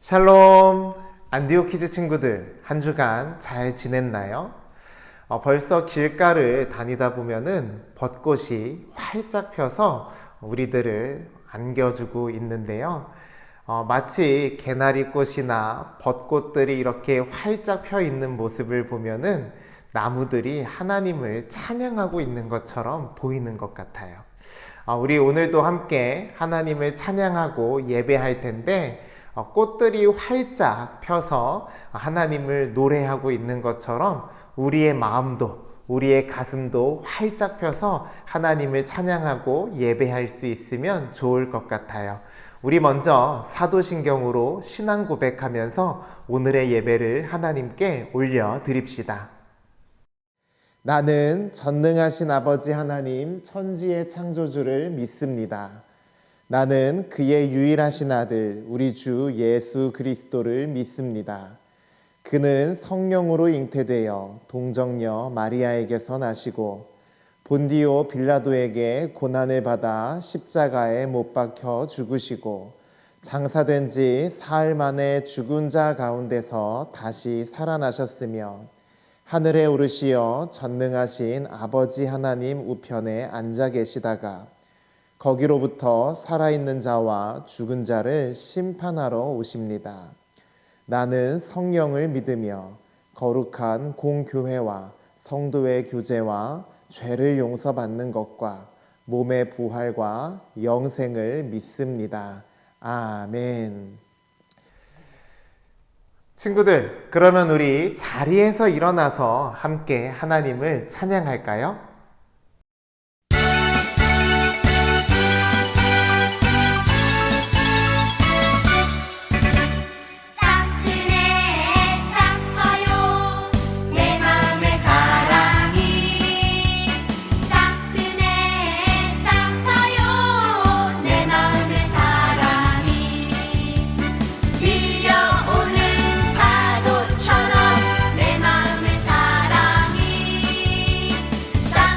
샬롬! 안디오키즈 친구들, 한 주간 잘 지냈나요? 벌써 길가를 다니다 보면은 벚꽃이 활짝 펴서 우리들을 안겨주고 있는데요. 마치 개나리꽃이나 벚꽃들이 이렇게 활짝 펴 있는 모습을 보면은 나무들이 하나님을 찬양하고 있는 것처럼 보이는 것 같아요. 우리 오늘도 함께 하나님을 찬양하고 예배할 텐데 꽃들이 활짝 펴서 하나님을 노래하고 있는 것처럼 우리의 마음도 우리의 가슴도 활짝 펴서 하나님을 찬양하고 예배할 수 있으면 좋을 것 같아요. 우리 먼저 사도신경으로 신앙 고백하면서 오늘의 예배를 하나님께 올려드립시다. 나는 전능하신 아버지 하나님 천지의 창조주를 믿습니다. 나는 그의 유일하신 아들 우리 주 예수 그리스도를 믿습니다. 그는 성령으로 잉태되어 동정녀 마리아에게서 나시고 본디오 빌라도에게 고난을 받아 십자가에 못 박혀 죽으시고 장사된 지 사흘 만에 죽은 자 가운데서 다시 살아나셨으며 하늘에 오르시어 전능하신 아버지 하나님 우편에 앉아 계시다가 거기로부터 살아있는 자와 죽은 자를 심판하러 오십니다. 나는 성령을 믿으며 거룩한 공교회와 성도의 교제와 죄를 용서받는 것과 몸의 부활과 영생을 믿습니다. 아멘. 친구들, 그러면 우리 자리에서 일어나서 함께 하나님을 찬양할까요? 싹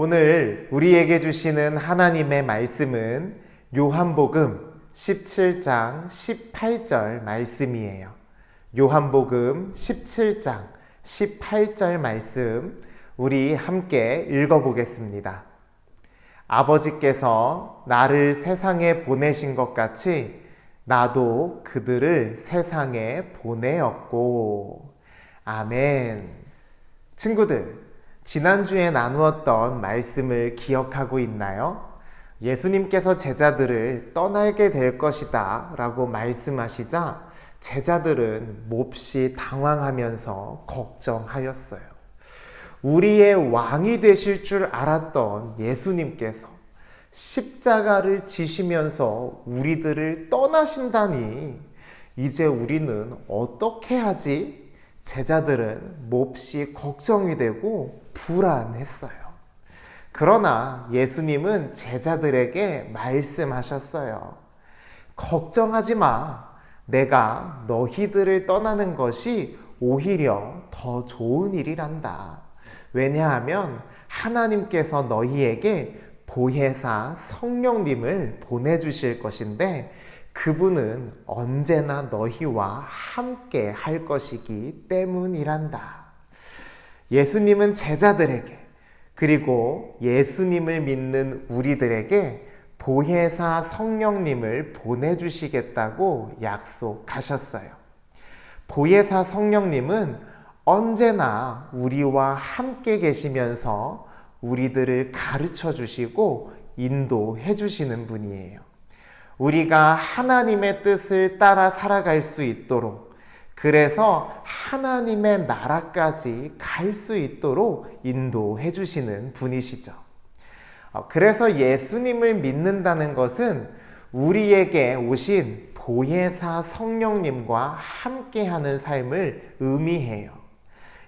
오늘 우리에게 주시는 하나님의 말씀은 요한복음 17장 18절 말씀이에요. 요한복음 17장 18절 말씀 우리 함께 읽어보겠습니다. 아버지께서 나를 세상에 보내신 것 같이 나도 그들을 세상에 보내었고. 아멘. 친구들, 지난주에 나누었던 말씀을 기억하고 있나요? 예수님께서 제자들을 떠나게 될 것이다 라고 말씀하시자 제자들은 몹시 당황하면서 걱정하였어요. 우리의 왕이 되실 줄 알았던 예수님께서 십자가를 지시면서 우리들을 떠나신다니 이제 우리는 어떻게 하지? 제자들은 몹시 걱정이 되고 불안했어요. 그러나 예수님은 제자들에게 말씀하셨어요. 걱정하지 마. 내가 너희들을 떠나는 것이 오히려 더 좋은 일이란다. 왜냐하면 하나님께서 너희에게 보혜사 성령님을 보내주실 것인데 그분은 언제나 너희와 함께 할 것이기 때문이란다. 예수님은 제자들에게 그리고 예수님을 믿는 우리들에게 보혜사 성령님을 보내주시겠다고 약속하셨어요. 보혜사 성령님은 언제나 우리와 함께 계시면서 우리들을 가르쳐 주시고 인도해 주시는 분이에요. 우리가 하나님의 뜻을 따라 살아갈 수 있도록, 그래서 하나님의 나라까지 갈 수 있도록 인도해 주시는 분이시죠. 그래서 예수님을 믿는다는 것은 우리에게 오신 보혜사 성령님과 함께하는 삶을 의미해요.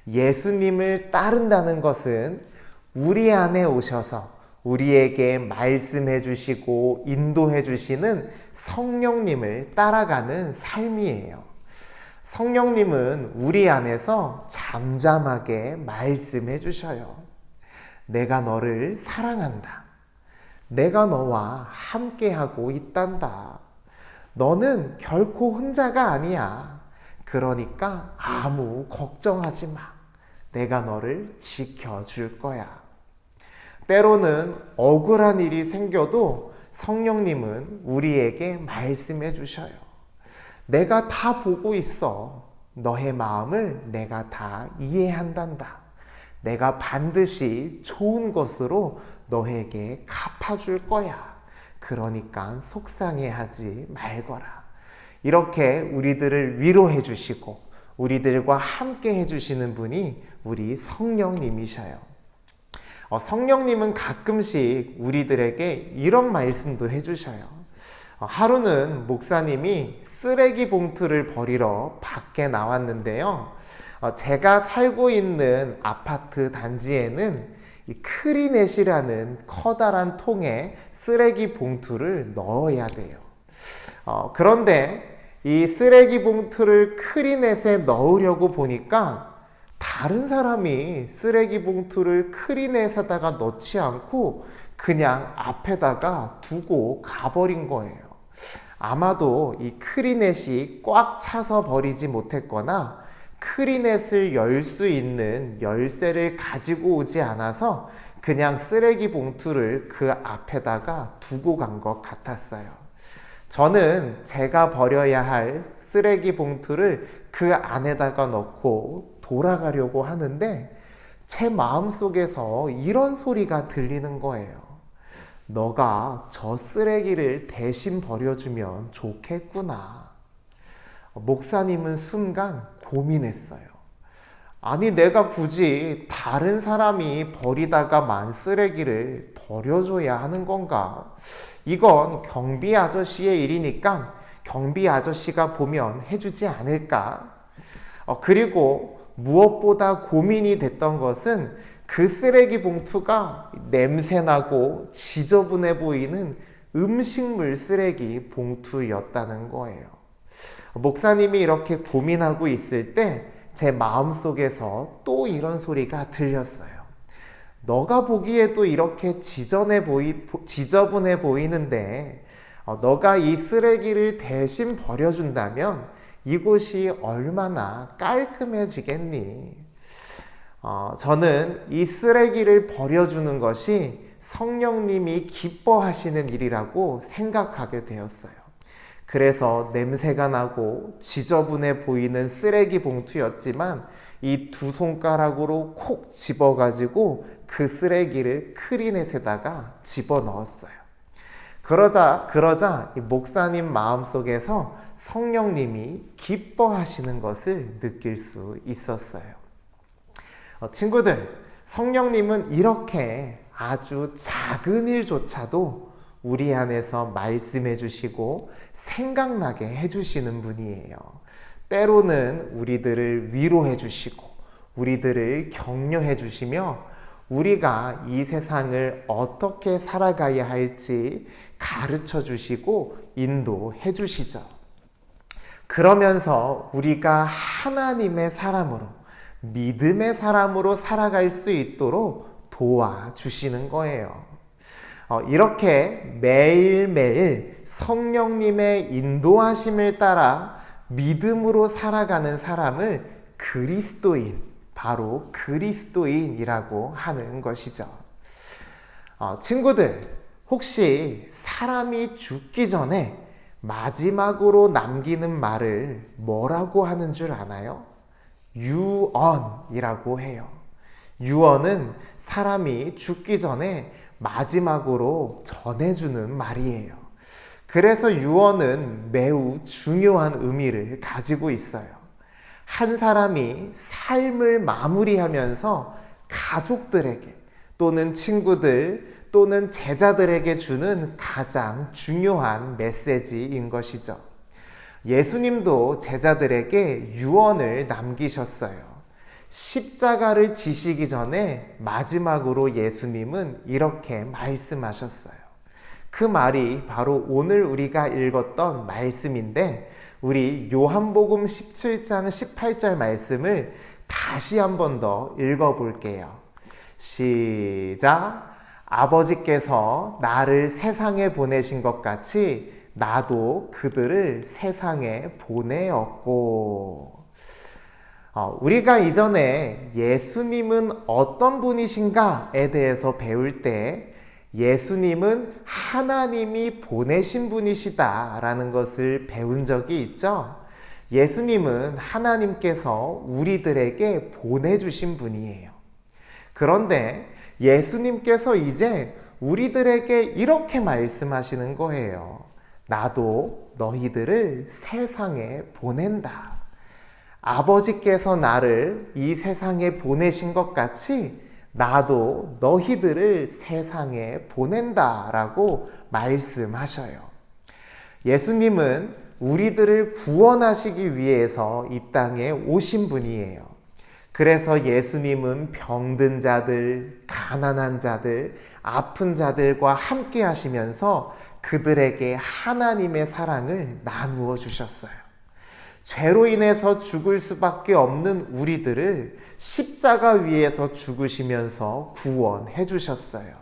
예수님을 따른다는 것은 우리 안에 오셔서 우리에게 말씀해 주시고 인도해 주시는 성령님을 따라가는 삶이에요. 성령님은 우리 안에서 잠잠하게 말씀해 주셔요. 내가 너를 사랑한다. 내가 너와 함께하고 있단다. 너는 결코 혼자가 아니야. 그러니까 아무 걱정하지 마. 내가 너를 지켜줄 거야. 때로는 억울한 일이 생겨도 성령님은 우리에게 말씀해 주셔요. 내가 다 보고 있어. 너의 마음을 내가 다 이해한단다. 내가 반드시 좋은 것으로 너에게 갚아줄 거야. 그러니까 속상해하지 말거라. 이렇게 우리들을 위로해 주시고 우리들과 함께 해주시는 분이 우리 성령님이셔요. 성령님은 가끔씩 우리들에게 이런 말씀도 해주셔요. 하루는 목사님이 쓰레기 봉투를 버리러 밖에 나왔는데요. 제가 살고 있는 아파트 단지에는 이 크리넷이라는 커다란 통에 쓰레기 봉투를 넣어야 돼요. 그런데 이 쓰레기 봉투를 크리넷에 넣으려고 보니까 다른 사람이 쓰레기 봉투를 크리넷에다가 넣지 않고 그냥 앞에다가 두고 가버린 거예요. 아마도 이 크리넷이 꽉 차서 버리지 못했거나 크리넷을 열 수 있는 열쇠를 가지고 오지 않아서 그냥 쓰레기 봉투를 그 앞에다가 두고 간 것 같았어요. 저는 제가 버려야 할 쓰레기 봉투를 그 안에다가 넣고 돌아가려고 하는데 제 마음속에서 이런 소리가 들리는 거예요. 너가 저 쓰레기를 대신 버려주면 좋겠구나. 목사님은 순간 고민했어요. 아니, 내가 굳이 다른 사람이 버리다가 만 쓰레기를 버려줘야 하는 건가? 이건 경비 아저씨의 일이니까 경비 아저씨가 보면 해주지 않을까? 그리고 무엇보다 고민이 됐던 것은 그 쓰레기 봉투가 냄새나고 지저분해 보이는 음식물 쓰레기 봉투였다는 거예요. 목사님이 이렇게 고민하고 있을 때 제 마음속에서 또 이런 소리가 들렸어요. 너가 보기에도 이렇게 지저분해 보이는데 너가 이 쓰레기를 대신 버려준다면 이곳이 얼마나 깔끔해지겠니? 저는 이 쓰레기를 버려주는 것이 성령님이 기뻐하시는 일이라고 생각하게 되었어요. 그래서 냄새가 나고 지저분해 보이는 쓰레기 봉투였지만 이 두 손가락으로 콕 집어가지고 그 쓰레기를 크리넷에다가 집어넣었어요. 그러자 이 목사님 마음속에서 성령님이 기뻐하시는 것을 느낄 수 있었어요. 친구들, 성령님은 이렇게 아주 작은 일조차도 우리 안에서 말씀해 주시고 생각나게 해주시는 분이에요. 때로는 우리들을 위로해 주시고 우리들을 격려해 주시며 우리가 이 세상을 어떻게 살아가야 할지 가르쳐 주시고 인도해 주시죠. 그러면서 우리가 하나님의 사람으로, 믿음의 사람으로 살아갈 수 있도록 도와주시는 거예요. 이렇게 매일매일 성령님의 인도하심을 따라 믿음으로 살아가는 사람을 그리스도인, 바로 그리스도인이라고 하는 것이죠. 친구들, 혹시 사람이 죽기 전에 마지막으로 남기는 말을 뭐라고 하는 줄 아나요? 유언이라고 해요. 유언은 사람이 죽기 전에 마지막으로 전해주는 말이에요. 그래서 유언은 매우 중요한 의미를 가지고 있어요. 한 사람이 삶을 마무리하면서 가족들에게 또는 친구들 또는 제자들에게 주는 가장 중요한 메시지인 것이죠. 예수님도 제자들에게 유언을 남기셨어요. 십자가를 지시기 전에 마지막으로 예수님은 이렇게 말씀하셨어요. 그 말이 바로 오늘 우리가 읽었던 말씀인데 우리 요한복음 17장 18절 말씀을 다시 한 번 더 읽어볼게요. 시작! 아버지께서 나를 세상에 보내신 것 같이 나도 그들을 세상에 보내었고. 우리가 이전에 예수님은 어떤 분이신가에 대해서 배울 때 예수님은 하나님이 보내신 분이시다라는 것을 배운 적이 있죠. 예수님은 하나님께서 우리들에게 보내주신 분이에요. 그런데 예수님께서 이제 우리들에게 이렇게 말씀하시는 거예요. 나도 너희들을 세상에 보낸다. 아버지께서 나를 이 세상에 보내신 것 같이 나도 너희들을 세상에 보낸다라고 말씀하셔요. 예수님은 우리들을 구원하시기 위해서 이 땅에 오신 분이에요. 그래서 예수님은 병든 자들, 가난한 자들, 아픈 자들과 함께 하시면서 그들에게 하나님의 사랑을 나누어 주셨어요. 죄로 인해서 죽을 수밖에 없는 우리들을 십자가 위에서 죽으시면서 구원해 주셨어요.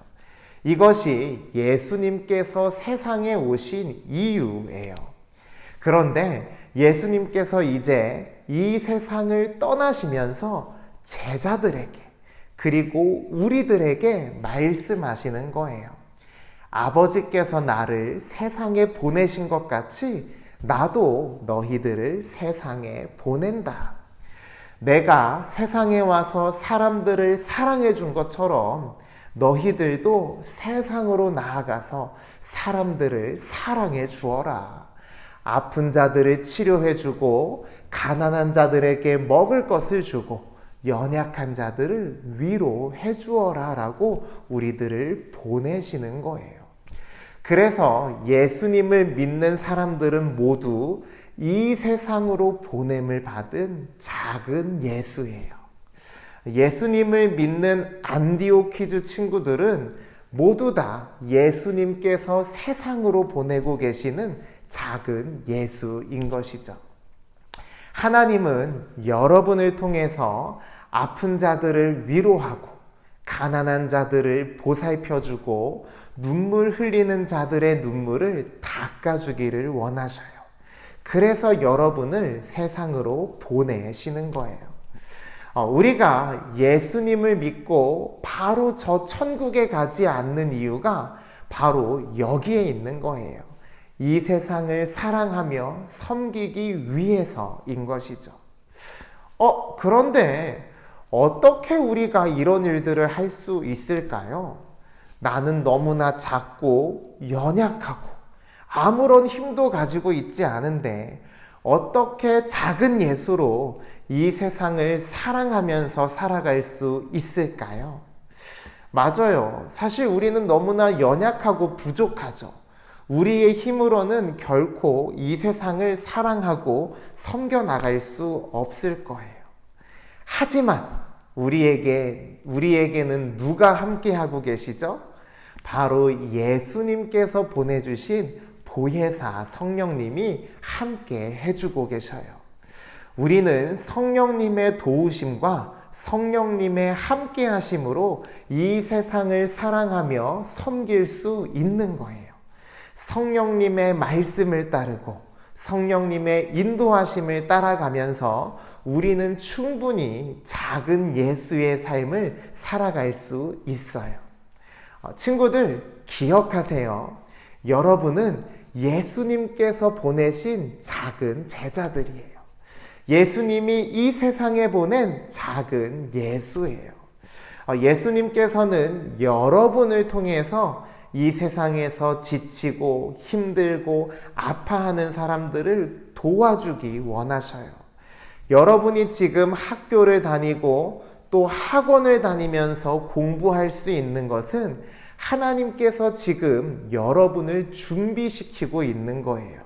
이것이 예수님께서 세상에 오신 이유예요. 그런데 예수님께서 이제 이 세상을 떠나시면서 제자들에게 그리고 우리들에게 말씀하시는 거예요. 아버지께서 나를 세상에 보내신 것 같이 나도 너희들을 세상에 보낸다. 내가 세상에 와서 사람들을 사랑해 준 것처럼 너희들도 세상으로 나아가서 사람들을 사랑해 주어라. 아픈 자들을 치료해 주고 가난한 자들에게 먹을 것을 주고 연약한 자들을 위로해 주어라 라고 우리들을 보내시는 거예요. 그래서 예수님을 믿는 사람들은 모두 이 세상으로 보냄을 받은 작은 예수예요. 예수님을 믿는 안디오키주 친구들은 모두 다 예수님께서 세상으로 보내고 계시는 작은 예수인 것이죠. 하나님은 여러분을 통해서 아픈 자들을 위로하고 가난한 자들을 보살펴주고 눈물 흘리는 자들의 눈물을 닦아주기를 원하셔요. 그래서 여러분을 세상으로 보내시는 거예요. 우리가 예수님을 믿고 바로 저 천국에 가지 않는 이유가 바로 여기에 있는 거예요. 이 세상을 사랑하며 섬기기 위해서인 것이죠. 그런데 어떻게 우리가 이런 일들을 할 수 있을까요? 나는 너무나 작고 연약하고 아무런 힘도 가지고 있지 않은데 어떻게 작은 예수로 이 세상을 사랑하면서 살아갈 수 있을까요? 맞아요. 사실 우리는 너무나 연약하고 부족하죠. 우리의 힘으로는 결코 이 세상을 사랑하고 섬겨나갈 수 없을 거예요. 하지만 우리에게는 누가 함께하고 계시죠? 바로 예수님께서 보내주신 보혜사 성령님이 함께 해주고 계셔요. 우리는 성령님의 도우심과 성령님의 함께 하심으로 이 세상을 사랑하며 섬길 수 있는 거예요. 성령님의 말씀을 따르고 성령님의 인도하심을 따라가면서 우리는 충분히 작은 예수의 삶을 살아갈 수 있어요. 친구들, 기억하세요. 여러분은 예수님께서 보내신 작은 제자들이에요. 예수님이 이 세상에 보낸 작은 예수예요. 예수님께서는 여러분을 통해서 이 세상에서 지치고 힘들고 아파하는 사람들을 도와주기 원하셔요. 여러분이 지금 학교를 다니고 또 학원을 다니면서 공부할 수 있는 것은 하나님께서 지금 여러분을 준비시키고 있는 거예요.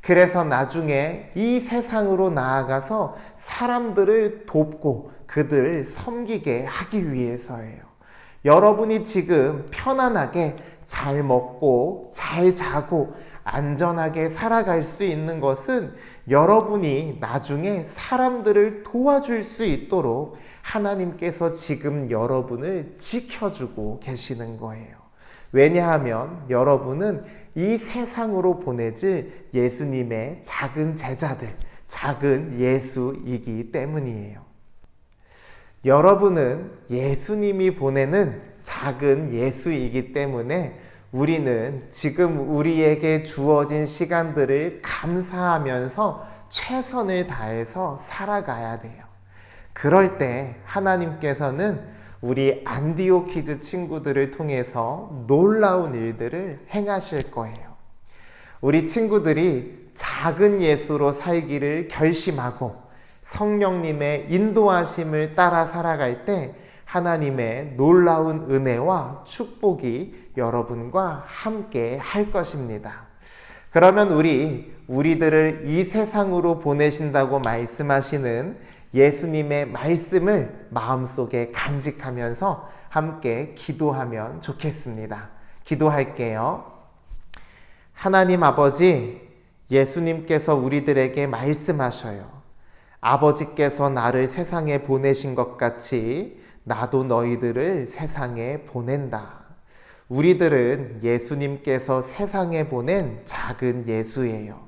그래서 나중에 이 세상으로 나아가서 사람들을 돕고 그들을 섬기게 하기 위해서예요. 여러분이 지금 편안하게 잘 먹고 잘 자고 안전하게 살아갈 수 있는 것은 여러분이 나중에 사람들을 도와줄 수 있도록 하나님께서 지금 여러분을 지켜주고 계시는 거예요. 왜냐하면 여러분은 이 세상으로 보내질 예수님의 작은 제자들, 작은 예수이기 때문이에요. 여러분은 예수님이 보내는 작은 예수이기 때문에 우리는 지금 우리에게 주어진 시간들을 감사하면서 최선을 다해서 살아가야 돼요. 그럴 때 하나님께서는 우리 안디오키즈 친구들을 통해서 놀라운 일들을 행하실 거예요. 우리 친구들이 작은 예수로 살기를 결심하고 성령님의 인도하심을 따라 살아갈 때 하나님의 놀라운 은혜와 축복이 여러분과 함께 할 것입니다. 그러면 우리들을 이 세상으로 보내신다고 말씀하시는 예수님의 말씀을 마음속에 간직하면서 함께 기도하면 좋겠습니다. 기도할게요. 하나님 아버지, 예수님께서 우리들에게 말씀하셔요. 아버지께서 나를 세상에 보내신 것 같이 나도 너희들을 세상에 보낸다. 우리들은 예수님께서 세상에 보낸 작은 예수예요.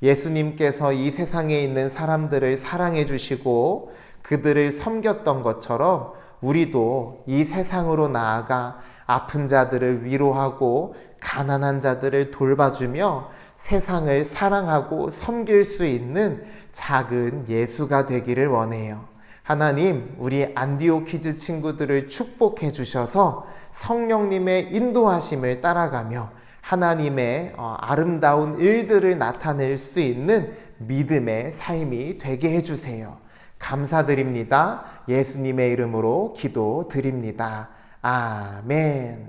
예수님께서 이 세상에 있는 사람들을 사랑해 주시고 그들을 섬겼던 것처럼 우리도 이 세상으로 나아가 아픈 자들을 위로하고 가난한 자들을 돌봐주며 세상을 사랑하고 섬길 수 있는 작은 예수가 되기를 원해요. 하나님, 우리 안디오키즈 친구들을 축복해 주셔서 성령님의 인도하심을 따라가며 하나님의 아름다운 일들을 나타낼 수 있는 믿음의 삶이 되게 해주세요. 감사드립니다. 예수님의 이름으로 기도드립니다. 아멘.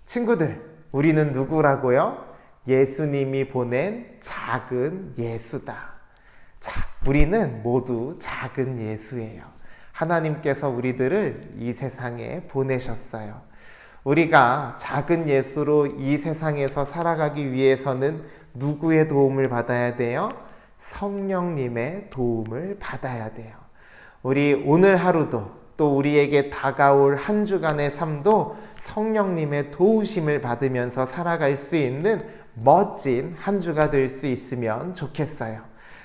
친구들, 우리는 누구라고요? 예수님이 보낸 작은 예수다. 자, 우리는 모두 작은 예수예요. 하나님께서 우리들을 이 세상에 보내셨어요. 우리가 작은 예수로 이 세상에서 살아가기 위해서는 누구의 도움을 받아야 돼요? 성령님의 도움을 받아야 돼요. 우리 오늘 하루도 또 우리에게 다가올 한 주간의 삶도 성령님의 도우심을 받으면서 살아갈 수 있는 멋진 한 주가 될 수 있으면 좋겠어요.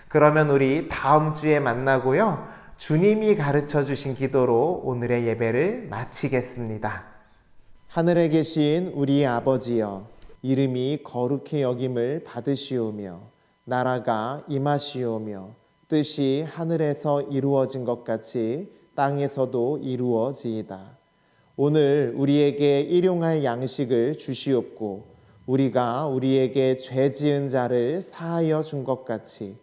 그러면 우리 다음 주에 만나고요. 주님이 가르쳐 주신 기도로 오늘의 예배를 마치겠습니다. 하늘에 계신 우리 아버지여, 이름이 거룩히 여김을 받으시오며 나라가 임하시오며 뜻이 하늘에서 이루어진 것 같이 땅에서도 이루어지이다. 오늘 우리에게 일용할 양식을 주시옵고 우리가 우리에게 죄 지은 자를 사하여 준 것 같이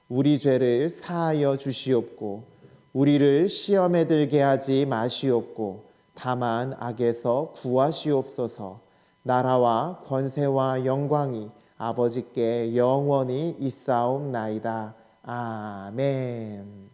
우리 죄를 사하여 주시옵고 우리를 시험에 들게 하지 마시옵고 다만 악에서 구하시옵소서. 나라와 권세와 영광이 아버지께 영원히 있사옵나이다. 아멘.